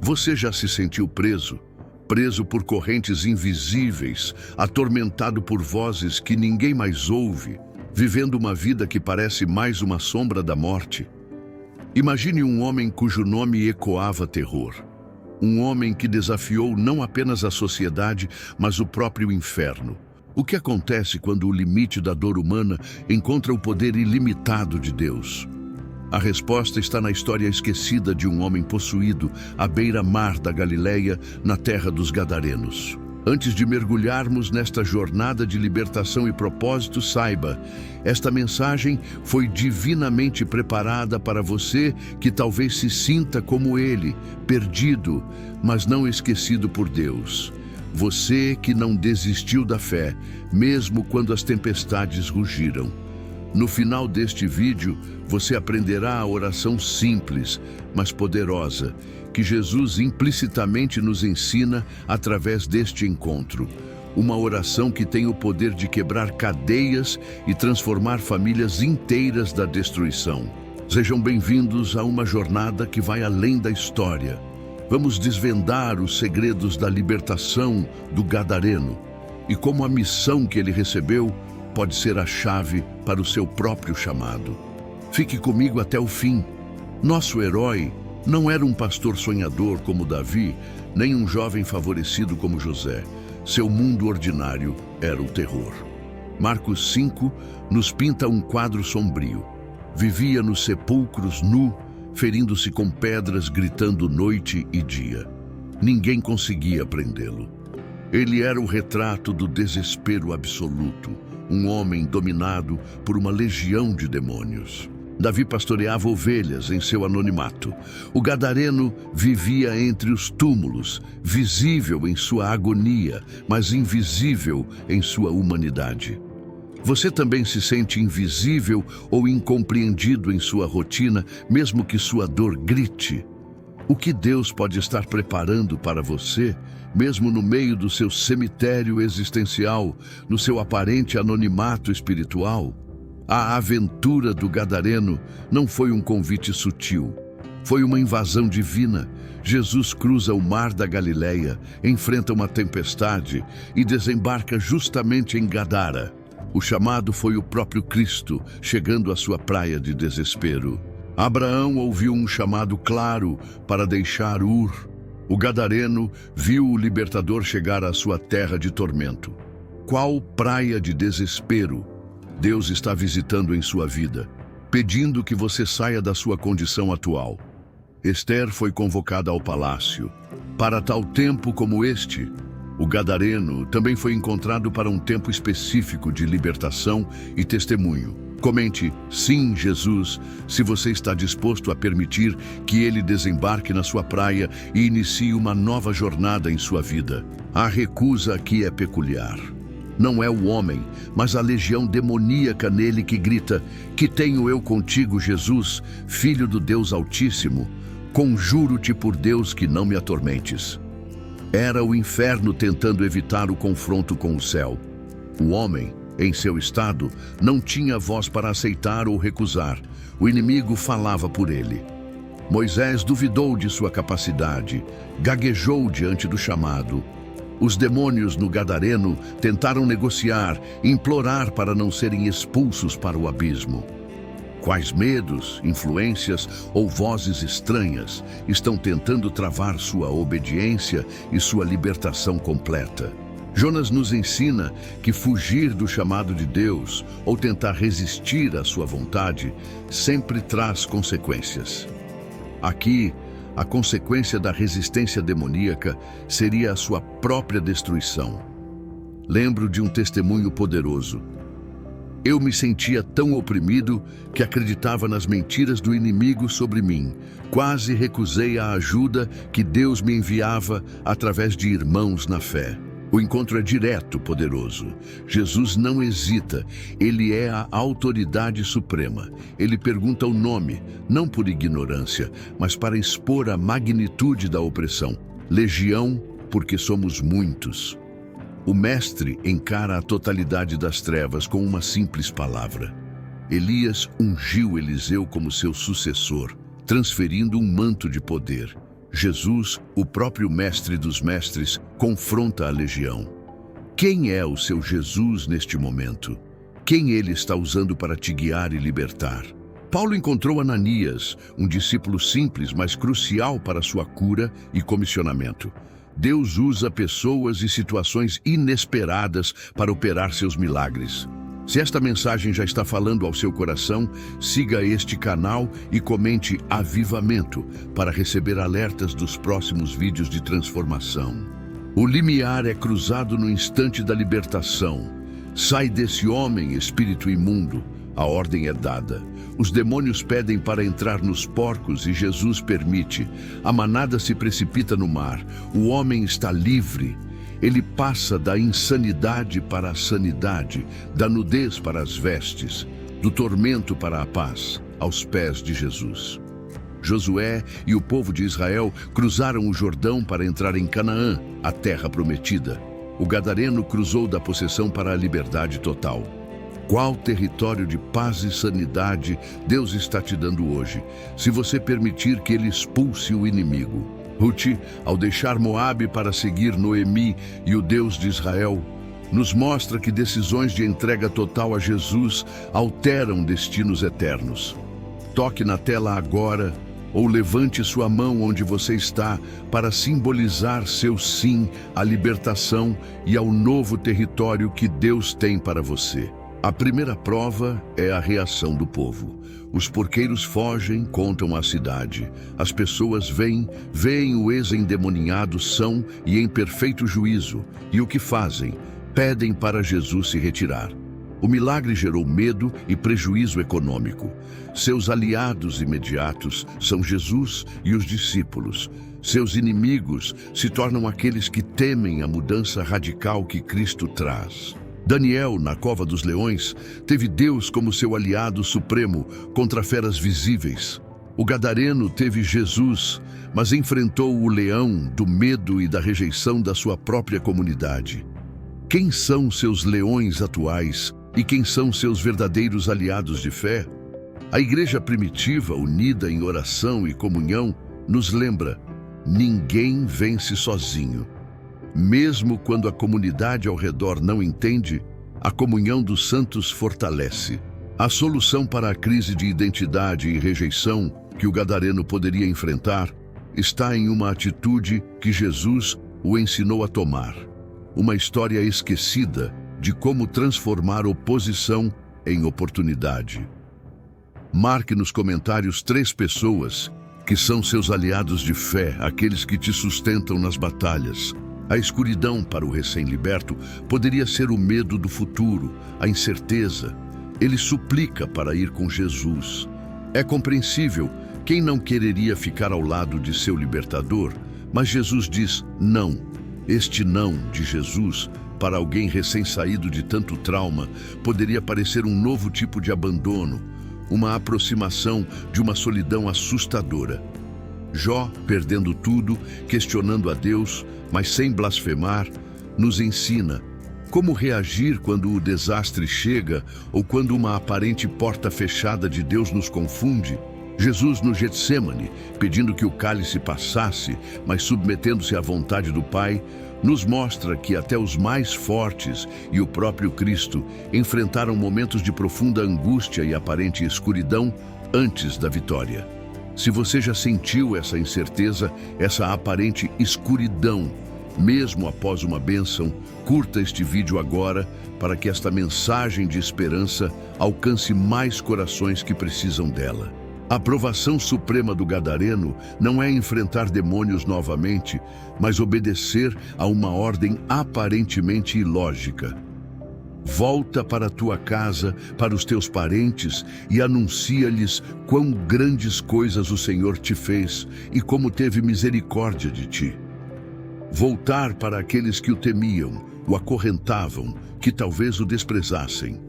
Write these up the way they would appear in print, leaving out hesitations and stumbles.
Você já se sentiu preso? Preso por correntes invisíveis, atormentado por vozes que ninguém mais ouve, vivendo uma vida que parece mais uma sombra da morte? Imagine um homem cujo nome ecoava terror. Um homem que desafiou não apenas a sociedade, mas o próprio inferno. O que acontece quando o limite da dor humana encontra o poder ilimitado de Deus? A resposta está na história esquecida de um homem possuído à beira-mar da Galileia, na terra dos Gadarenos. Antes de mergulharmos nesta jornada de libertação e propósito, saiba, esta mensagem foi divinamente preparada para você que talvez se sinta como ele, perdido, mas não esquecido por Deus. Você que não desistiu da fé, mesmo quando as tempestades rugiram. No final deste vídeo, você aprenderá a oração simples, mas poderosa, que Jesus implicitamente nos ensina através deste encontro. Uma oração que tem o poder de quebrar cadeias e transformar famílias inteiras da destruição. Sejam bem-vindos a uma jornada que vai além da história. Vamos desvendar os segredos da libertação do Gadareno e como a missão que ele recebeu pode ser a chave para o seu próprio chamado. Fique comigo até o fim. Nosso herói não era um pastor sonhador como Davi, nem um jovem favorecido como José. Seu mundo ordinário era o terror. Marcos 5 nos pinta um quadro sombrio. Vivia nos sepulcros nu, ferindo-se com pedras, gritando noite e dia. Ninguém conseguia prendê-lo. Ele era o retrato do desespero absoluto, um homem dominado por uma legião de demônios. Davi pastoreava ovelhas em seu anonimato. O Gadareno vivia entre os túmulos, visível em sua agonia, mas invisível em sua humanidade. Você também se sente invisível ou incompreendido em sua rotina, mesmo que sua dor grite? O que Deus pode estar preparando para você, mesmo no meio do seu cemitério existencial, no seu aparente anonimato espiritual? A aventura do Gadareno não foi um convite sutil. Foi uma invasão divina. Jesus cruza o mar da Galileia, enfrenta uma tempestade e desembarca justamente em Gadara. O chamado foi o próprio Cristo, chegando à sua praia de desespero. Abraão ouviu um chamado claro para deixar Ur. O Gadareno viu o libertador chegar à sua terra de tormento. Qual praia de desespero Deus está visitando em sua vida, pedindo que você saia da sua condição atual? Esther foi convocada ao palácio. Para tal tempo como este, o Gadareno também foi encontrado para um tempo específico de libertação e testemunho. Comente, sim, Jesus, se você está disposto a permitir que ele desembarque na sua praia e inicie uma nova jornada em sua vida. A recusa aqui é peculiar. Não é o homem, mas a legião demoníaca nele que grita: "Que tenho eu contigo, Jesus, Filho do Deus Altíssimo? Conjuro-te por Deus que não me atormentes." Era o inferno tentando evitar o confronto com o céu. O homem, em seu estado, não tinha voz para aceitar ou recusar. O inimigo falava por ele. Moisés duvidou de sua capacidade, gaguejou diante do chamado. Os demônios no Gadareno tentaram negociar, implorar para não serem expulsos para o abismo. Quais medos, influências ou vozes estranhas estão tentando travar sua obediência e sua libertação completa? Jonas nos ensina que fugir do chamado de Deus ou tentar resistir à sua vontade sempre traz consequências. Aqui, a consequência da resistência demoníaca seria a sua própria destruição. Lembro de um testemunho poderoso. Eu me sentia tão oprimido que acreditava nas mentiras do inimigo sobre mim. Quase recusei a ajuda que Deus me enviava através de irmãos na fé. O encontro é direto, poderoso. Jesus não hesita, ele é a autoridade suprema. Ele pergunta o nome, não por ignorância, mas para expor a magnitude da opressão. Legião, porque somos muitos. O mestre encara a totalidade das trevas com uma simples palavra. Elias ungiu Eliseu como seu sucessor, transferindo um manto de poder. Jesus, o próprio mestre dos mestres, confronta a legião. Quem é o seu Jesus neste momento? Quem ele está usando para te guiar e libertar? Paulo encontrou Ananias, um discípulo simples, mas crucial para sua cura e comissionamento. Deus usa pessoas e situações inesperadas para operar seus milagres. Se esta mensagem já está falando ao seu coração, siga este canal e comente Avivamento para receber alertas dos próximos vídeos de transformação. O limiar é cruzado no instante da libertação. Sai desse homem, espírito imundo. A ordem é dada. Os demônios pedem para entrar nos porcos e Jesus permite. A manada se precipita no mar. O homem está livre. Ele passa da insanidade para a sanidade, da nudez para as vestes, do tormento para a paz, aos pés de Jesus. Josué e o povo de Israel cruzaram o Jordão para entrar em Canaã, a terra prometida. O gadareno cruzou da possessão para a liberdade total. Qual território de paz e sanidade Deus está te dando hoje, se você permitir que ele expulse o inimigo? Ruth, ao deixar Moabe para seguir Noemi e o Deus de Israel, nos mostra que decisões de entrega total a Jesus alteram destinos eternos. Toque na tela agora ou levante sua mão onde você está para simbolizar seu sim à libertação e ao novo território que Deus tem para você. A primeira prova é a reação do povo. Os porqueiros fogem, contam a cidade. As pessoas veem o ex-endemoniado são e em perfeito juízo. E o que fazem? Pedem para Jesus se retirar. O milagre gerou medo e prejuízo econômico. Seus aliados imediatos são Jesus e os discípulos. Seus inimigos se tornam aqueles que temem a mudança radical que Cristo traz. Daniel, na cova dos leões, teve Deus como seu aliado supremo contra feras visíveis. O gadareno teve Jesus, mas enfrentou o leão do medo e da rejeição da sua própria comunidade. Quem são seus leões atuais e quem são seus verdadeiros aliados de fé? A igreja primitiva, unida em oração e comunhão, nos lembra: ninguém vence sozinho. Mesmo quando a comunidade ao redor não entende, a comunhão dos santos fortalece. A solução para a crise de identidade e rejeição que o gadareno poderia enfrentar está em uma atitude que Jesus o ensinou a tomar. Uma história esquecida de como transformar oposição em oportunidade. Marque nos comentários 3 pessoas que são seus aliados de fé, aqueles que te sustentam nas batalhas. A escuridão para o recém-liberto poderia ser o medo do futuro, a incerteza. Ele suplica para ir com Jesus. É compreensível, quem não quereria ficar ao lado de seu libertador? Mas Jesus diz não. Este não de Jesus, para alguém recém-saído de tanto trauma, poderia parecer um novo tipo de abandono, uma aproximação de uma solidão assustadora. Jó, perdendo tudo, questionando a Deus, mas sem blasfemar, nos ensina como reagir quando o desastre chega ou quando uma aparente porta fechada de Deus nos confunde. Jesus no Getsêmani, pedindo que o cálice passasse, mas submetendo-se à vontade do Pai, nos mostra que até os mais fortes e o próprio Cristo enfrentaram momentos de profunda angústia e aparente escuridão antes da vitória. Se você já sentiu essa incerteza, essa aparente escuridão, mesmo após uma bênção, curta este vídeo agora para que esta mensagem de esperança alcance mais corações que precisam dela. A aprovação suprema do gadareno não é enfrentar demônios novamente, mas obedecer a uma ordem aparentemente ilógica. Volta para a tua casa, para os teus parentes e anuncia-lhes quão grandes coisas o Senhor te fez e como teve misericórdia de ti. Voltar para aqueles que o temiam, o acorrentavam, que talvez o desprezassem.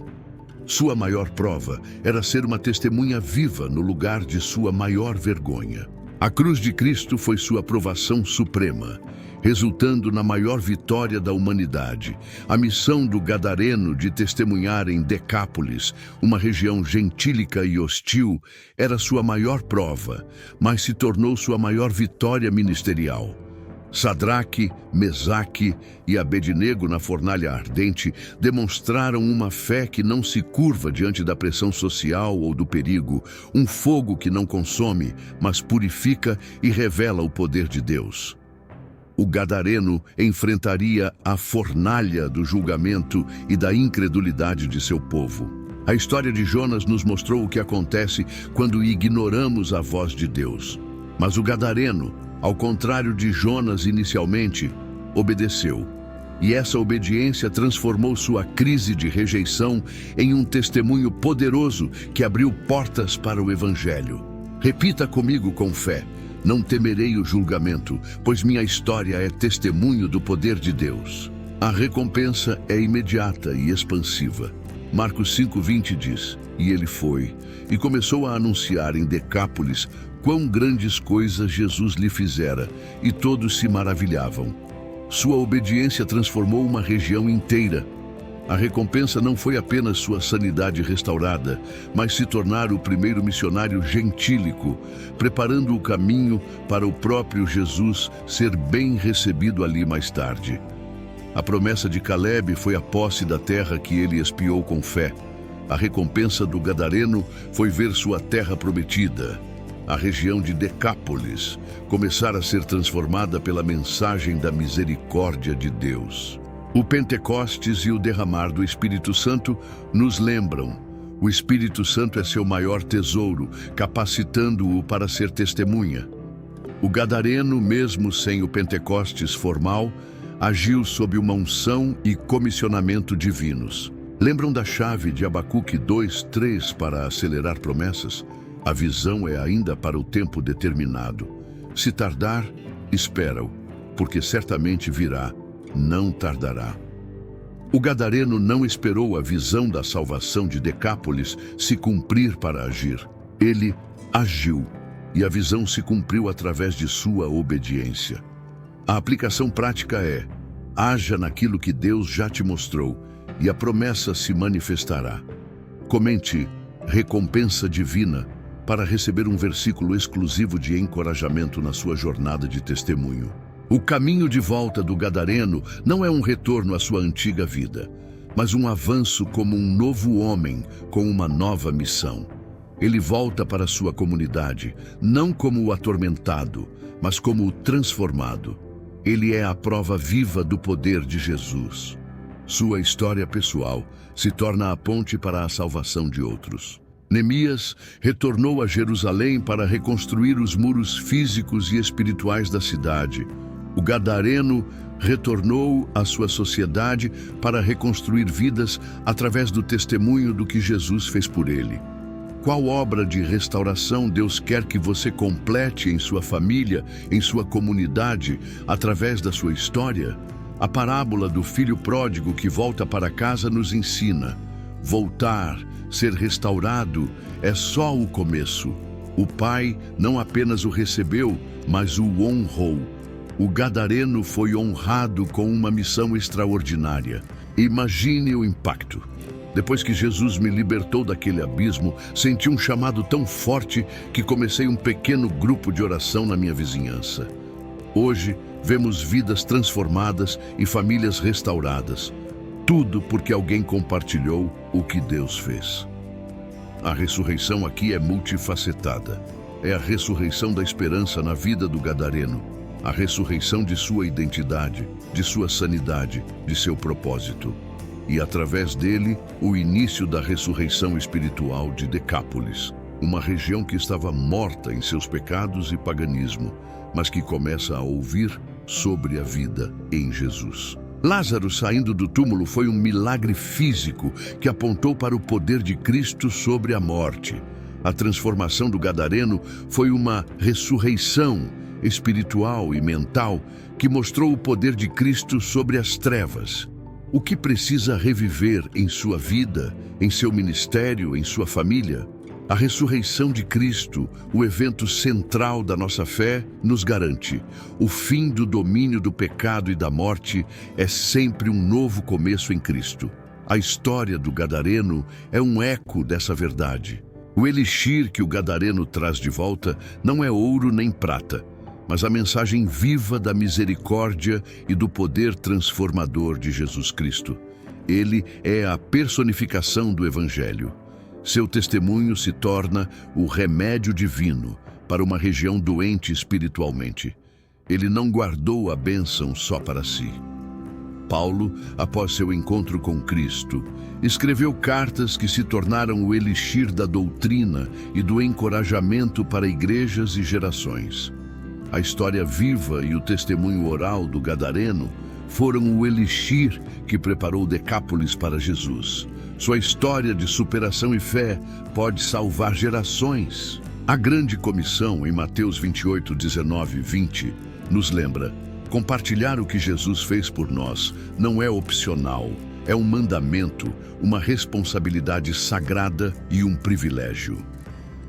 Sua maior prova era ser uma testemunha viva no lugar de sua maior vergonha. A cruz de Cristo foi sua aprovação suprema. resultando na maior vitória da humanidade. A missão do gadareno de testemunhar em Decápolis, uma região gentílica e hostil, era sua maior prova, mas se tornou sua maior vitória ministerial. Sadraque, Mesaque e Abednego na fornalha ardente demonstraram uma fé que não se curva diante da pressão social ou do perigo, um fogo que não consome, mas purifica e revela o poder de Deus. O gadareno enfrentaria a fornalha do julgamento e da incredulidade de seu povo. A história de Jonas nos mostrou o que acontece quando ignoramos a voz de Deus. Mas o gadareno, ao contrário de Jonas inicialmente, obedeceu. E essa obediência transformou sua crise de rejeição em um testemunho poderoso que abriu portas para o Evangelho. Repita comigo com fé: não temerei o julgamento, pois minha história é testemunho do poder de Deus. A recompensa é imediata e expansiva. Marcos 5:20 diz: e ele foi, e começou a anunciar em Decápolis quão grandes coisas Jesus lhe fizera, e todos se maravilhavam. Sua obediência transformou uma região inteira. A recompensa não foi apenas sua sanidade restaurada, mas se tornar o primeiro missionário gentílico, preparando o caminho para o próprio Jesus ser bem recebido ali mais tarde. A promessa de Caleb foi a posse da terra que ele espiou com fé. A recompensa do gadareno foi ver sua terra prometida, a região de Decápolis, começar a ser transformada pela mensagem da misericórdia de Deus. O Pentecostes e o derramar do Espírito Santo nos lembram: o Espírito Santo é seu maior tesouro, capacitando-o para ser testemunha. O gadareno, mesmo sem o Pentecostes formal, agiu sob uma unção e comissionamento divinos. Lembram da chave de Abacuque 2:3 para acelerar promessas? A visão é ainda para o tempo determinado. Se tardar, espera-o, porque certamente virá, não tardará. O gadareno não esperou a visão da salvação de Decápolis se cumprir para agir. Ele agiu, e a visão se cumpriu através de sua obediência. A aplicação prática é: haja naquilo que Deus já te mostrou, e a promessa se manifestará. Comente recompensa divina para receber um versículo exclusivo de encorajamento na sua jornada de testemunho. O caminho de volta do gadareno não é um retorno à sua antiga vida, mas um avanço como um novo homem com uma nova missão. Ele volta para sua comunidade, não como o atormentado, mas como o transformado. Ele é a prova viva do poder de Jesus. Sua história pessoal se torna a ponte para a salvação de outros. Neemias retornou a Jerusalém para reconstruir os muros físicos e espirituais da cidade. O gadareno retornou à sua sociedade para reconstruir vidas através do testemunho do que Jesus fez por ele. Qual obra de restauração Deus quer que você complete em sua família, em sua comunidade, através da sua história? A parábola do filho pródigo que volta para casa nos ensina: voltar, ser restaurado, é só o começo. O pai não apenas o recebeu, mas o honrou. O gadareno foi honrado com uma missão extraordinária. Imagine o impacto. Depois que Jesus me libertou daquele abismo, senti um chamado tão forte que comecei um pequeno grupo de oração na minha vizinhança. Hoje, vemos vidas transformadas e famílias restauradas. Tudo porque alguém compartilhou o que Deus fez. A ressurreição aqui é multifacetada. É a ressurreição da esperança na vida do gadareno, a ressurreição de sua identidade, de sua sanidade, de seu propósito. E através dele, o início da ressurreição espiritual de Decápolis, uma região que estava morta em seus pecados e paganismo, mas que começa a ouvir sobre a vida em Jesus. Lázaro saindo do túmulo foi um milagre físico que apontou para o poder de Cristo sobre a morte. A transformação do gadareno foi uma ressurreição espiritual e mental que mostrou o poder de Cristo sobre as trevas. O que precisa reviver em sua vida, em seu ministério, em sua família? A ressurreição de Cristo, o evento central da nossa fé, nos garante: o fim do domínio do pecado e da morte é sempre um novo começo em Cristo. A história do gadareno é um eco dessa verdade. O elixir que o gadareno traz de volta não é ouro nem prata, mas a mensagem viva da misericórdia e do poder transformador de Jesus Cristo. Ele é a personificação do Evangelho. Seu testemunho se torna o remédio divino para uma região doente espiritualmente. Ele não guardou a bênção só para si. Paulo, após seu encontro com Cristo, escreveu cartas que se tornaram o elixir da doutrina e do encorajamento para igrejas e gerações. A história viva e o testemunho oral do gadareno foram o elixir que preparou Decápolis para Jesus. Sua história de superação e fé pode salvar gerações. A grande comissão, em Mateus 28, 19 e 20, nos lembra: compartilhar o que Jesus fez por nós não é opcional, é um mandamento, uma responsabilidade sagrada e um privilégio.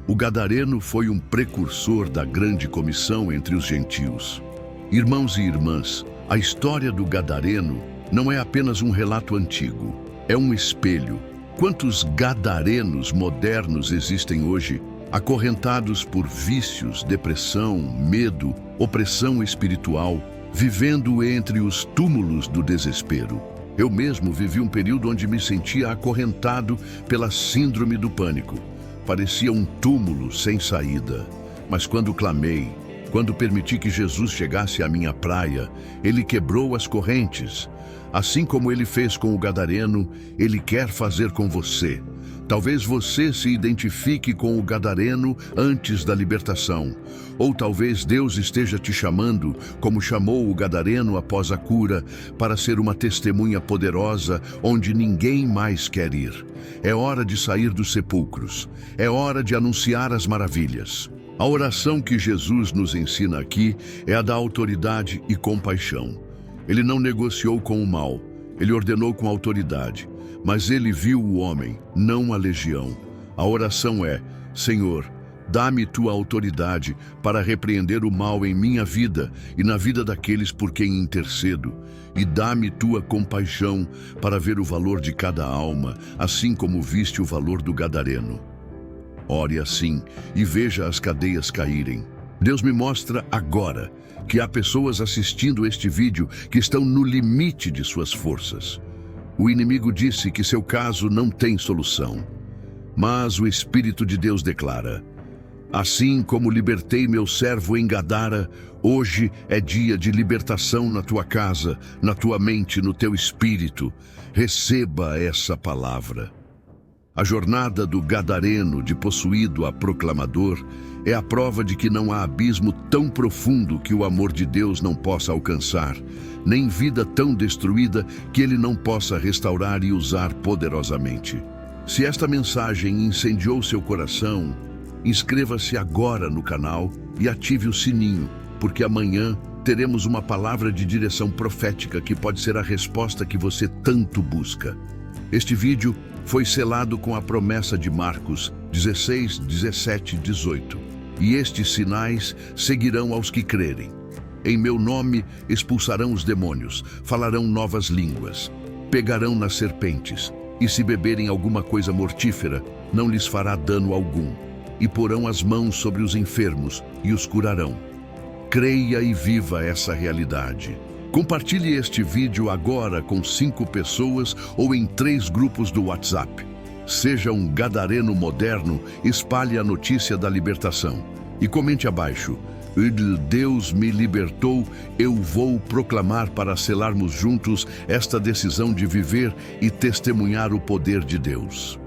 O gadareno foi um precursor da grande comissão entre os gentios. Irmãos e irmãs, a história do gadareno não é apenas um relato antigo. É um espelho. Quantos gadarenos modernos existem hoje, acorrentados por vícios, depressão, medo, opressão espiritual, vivendo entre os túmulos do desespero? Eu mesmo vivi um período onde me sentia acorrentado pela síndrome do pânico. Parecia um túmulo sem saída. Mas quando clamei, quando permiti que Jesus chegasse à minha praia, Ele quebrou as correntes. Assim como Ele fez com o gadareno, Ele quer fazer com você. Talvez você se identifique com o gadareno antes da libertação. Ou talvez Deus esteja te chamando, como chamou o gadareno após a cura, para ser uma testemunha poderosa onde ninguém mais quer ir. É hora de sair dos sepulcros. É hora de anunciar as maravilhas. A oração que Jesus nos ensina aqui é a da autoridade e compaixão. Ele não negociou com o mal, ele ordenou com autoridade, mas ele viu o homem, não a legião. A oração é: Senhor, dá-me tua autoridade para repreender o mal em minha vida e na vida daqueles por quem intercedo, e dá-me tua compaixão para ver o valor de cada alma, assim como viste o valor do gadareno. Ore assim e veja as cadeias caírem. Deus me mostra agora que há pessoas assistindo este vídeo que estão no limite de suas forças. O inimigo disse que seu caso não tem solução. Mas o Espírito de Deus declara: assim como libertei meu servo em Gadara, hoje é dia de libertação na tua casa, na tua mente, no teu espírito. Receba essa palavra. A jornada do gadareno de possuído a proclamador é a prova de que não há abismo tão profundo que o amor de Deus não possa alcançar, nem vida tão destruída que Ele não possa restaurar e usar poderosamente. Se esta mensagem incendiou seu coração, inscreva-se agora no canal e ative o sininho, porque amanhã teremos uma palavra de direção profética que pode ser a resposta que você tanto busca. Este vídeo foi selado com a promessa de Marcos 16, 17 e 18. E estes sinais seguirão aos que crerem. Em meu nome expulsarão os demônios, falarão novas línguas, pegarão nas serpentes, e se beberem alguma coisa mortífera, não lhes fará dano algum, e porão as mãos sobre os enfermos e os curarão. Creia e viva essa realidade. Compartilhe este vídeo agora com 5 pessoas ou em 3 grupos do WhatsApp. Seja um gadareno moderno, espalhe a notícia da libertação. E comente abaixo: Deus me libertou, eu vou proclamar para selarmos juntos esta decisão de viver e testemunhar o poder de Deus.